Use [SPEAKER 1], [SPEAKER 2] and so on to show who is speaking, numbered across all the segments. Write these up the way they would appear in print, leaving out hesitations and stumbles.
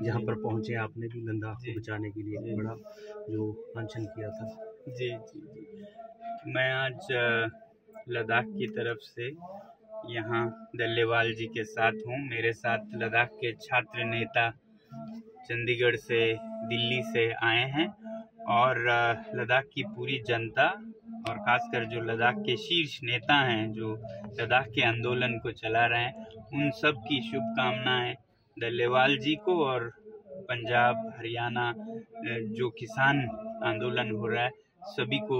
[SPEAKER 1] जहाँ पर पहुँचे आपने भी लद्दाख को बचाने के लिए बड़ा जो अनशन किया था।
[SPEAKER 2] जी जी जी। मैं आज लद्दाख की तरफ से यहाँ डल्लेवाल जी के साथ हूँ। मेरे साथ लद्दाख के छात्र नेता चंडीगढ़ से, दिल्ली से आए हैं और लद्दाख की पूरी जनता और खासकर जो लद्दाख के शीर्ष नेता हैं जो लद्दाख के आंदोलन को चला रहे हैं, उन सब की शुभकामनाएं डल्लेवाल जी को और पंजाब हरियाणा जो किसान आंदोलन हो रहा है सभी को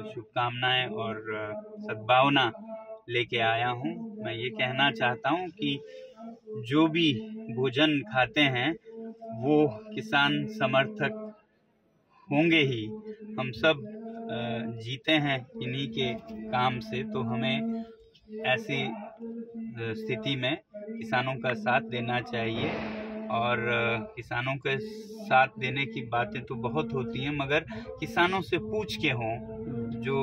[SPEAKER 2] शुभकामनाएं और सद्भावना लेके आया हूं। मैं ये कहना चाहता हूं कि जो भी भोजन खाते हैं वो किसान समर्थक होंगे ही। हम सब जीते हैं इन्हीं के काम से, तो हमें ऐसी स्थिति में किसानों का साथ देना चाहिए। और किसानों के साथ देने की बातें तो बहुत होती हैं, मगर किसानों से पूछ के हों, जो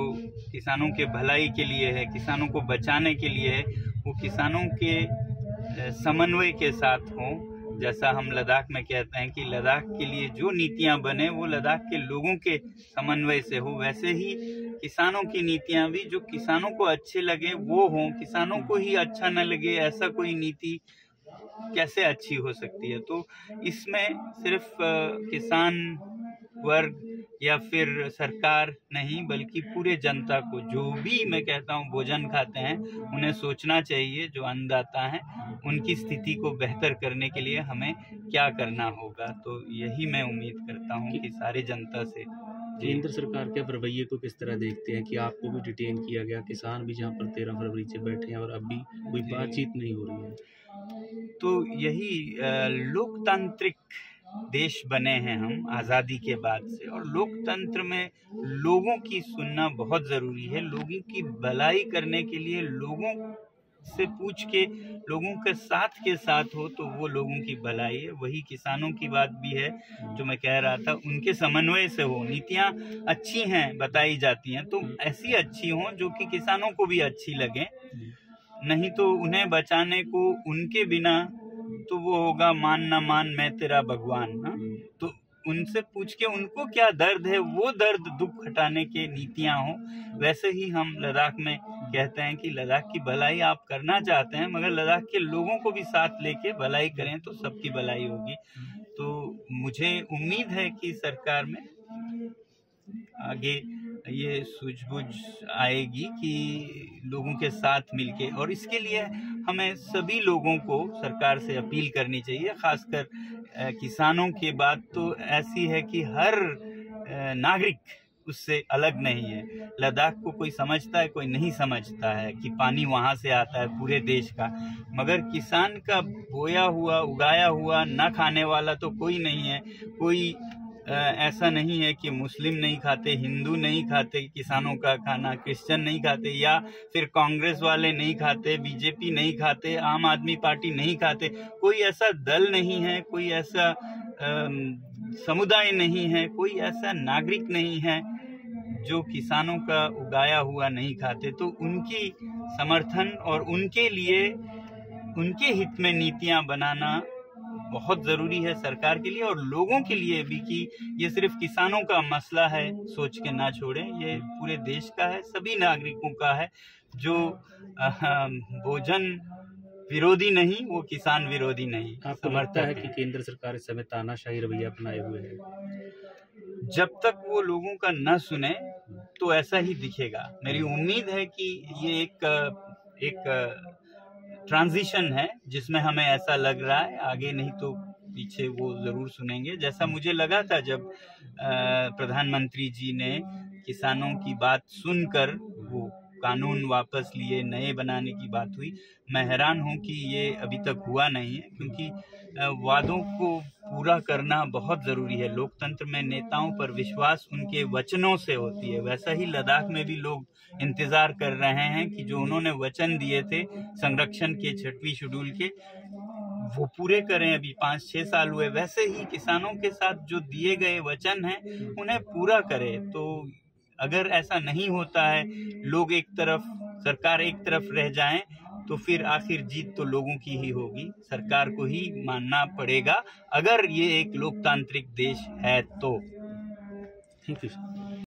[SPEAKER 2] किसानों के भलाई के लिए है, किसानों को बचाने के लिए है, वो किसानों के समन्वय के साथ हों। जैसा हम लद्दाख में कहते हैं कि लद्दाख के लिए जो नीतियां बने वो लद्दाख के लोगों के समन्वय से हो, वैसे ही किसानों की नीतियां भी जो किसानों को अच्छे लगे वो हों। किसानों को ही अच्छा न लगे ऐसा कोई नीति कैसे अच्छी हो सकती है। तो इसमें सिर्फ किसान वर्ग या फिर सरकार नहीं, बल्कि पूरे जनता को, जो भी मैं कहता हूँ भोजन खाते हैं, उन्हें सोचना चाहिए। जो अन्नदाता हैं उनकी स्थिति को बेहतर करने के लिए हमें क्या करना होगा। तो यही मैं उम्मीद करता हूँ कि सारी जनता से।
[SPEAKER 1] केंद्र सरकार के रवैये को किस तरह देखते हैं कि आपको भी डिटेन किया गया, किसान भी जहाँ पर 13 फरवरी से बैठे हैं और अब भी कोई बातचीत नहीं हो रही है?
[SPEAKER 2] तो यही लोकतांत्रिक देश बने हैं हम आज़ादी के बाद से, और लोकतंत्र में लोगों की सुनना बहुत ज़रूरी है। लोगों की भलाई करने के लिए लोगों से पूछ के, लोगों के साथ हो तो वो लोगों की भलाई है। वही किसानों की बात भी है जो मैं कह रहा था, उनके समन्वय से हो। नीतियाँ अच्छी हैं बताई जाती हैं तो ऐसी अच्छी हों जो कि किसानों को भी अच्छी लगे, नहीं तो उन्हें बचाने को उनके बिना तो वो होगा मान ना मान मैं तेरा भगवान ना। तो उनसे पूछ के उनको क्या दर्द है, वो दर्द दुख हटाने के नीतियां हो। वैसे ही हम लद्दाख में कहते हैं कि लद्दाख की भलाई आप करना चाहते हैं, मगर लद्दाख के लोगों को भी साथ लेके भलाई करें तो सबकी भलाई होगी। तो मुझे उम्मीद है कि सरकार में आगे ये सूझबूझ आएगी कि लोगों के साथ मिलके, और इसके लिए हमें सभी लोगों को सरकार से अपील करनी चाहिए। खासकर किसानों की बात तो ऐसी है कि हर नागरिक उससे अलग नहीं है। लद्दाख को कोई समझता है, कोई नहीं समझता है कि पानी वहाँ से आता है पूरे देश का, मगर किसान का बोया हुआ उगाया हुआ न खाने वाला तो कोई नहीं है। कोई ऐसा नहीं है कि मुस्लिम नहीं खाते, हिंदू नहीं खाते किसानों का खाना, क्रिश्चियन नहीं खाते, या फिर कांग्रेस वाले नहीं खाते, बीजेपी नहीं खाते, आम आदमी पार्टी नहीं खाते। कोई ऐसा दल नहीं है, कोई ऐसा समुदाय नहीं है, कोई ऐसा नागरिक नहीं है जो किसानों का उगाया हुआ नहीं खाते। तो उनकी समर्थन और उनके लिए, उनके हित में नीतियां बनाना बहुत ज़रूरी है सरकार के लिए और लोगों के लिए भी, कि ये सिर्फ किसानों का मसला है सोच के ना छोड़ें, ये पूरे देश का है, सभी नागरिकों का है। जो भोजन विरोधी नहीं, वो किसान विरोधी नहीं।
[SPEAKER 1] आपको लगता है कि केंद्र सरकार इस समय तानाशाही रवैया अपनाए हुए है?
[SPEAKER 2] जब तक वो लोगों का न सुने तो ऐसा ही दिखेगा। मेरी उम्मीद है कि ये एक ट्रांजिशन है जिसमें हमें ऐसा लग रहा है, आगे नहीं तो पीछे वो जरूर सुनेंगे। जैसा मुझे लगा था जब प्रधानमंत्री जी ने किसानों की बात सुनकर वो कानून वापस लिए, नए बनाने की बात हुई। मैं हैरान हूं कि ये अभी तक हुआ नहीं है, क्योंकि वादों को पूरा करना बहुत ज़रूरी है। लोकतंत्र में नेताओं पर विश्वास उनके वचनों से होती है। वैसा ही लद्दाख में भी लोग इंतज़ार कर रहे हैं कि जो उन्होंने वचन दिए थे संरक्षण के 6वीं शेड्यूल के, वो पूरे करें। अभी 5-6 साल हुए। वैसे ही किसानों के साथ जो दिए गए वचन हैं उन्हें पूरा करें। तो अगर ऐसा नहीं होता है, लोग एक तरफ, सरकार एक तरफ रह जाएं, तो फिर आखिर जीत तो लोगों की ही होगी, सरकार को ही मानना पड़ेगा अगर ये एक लोकतांत्रिक देश है तो।
[SPEAKER 1] Thank you sir.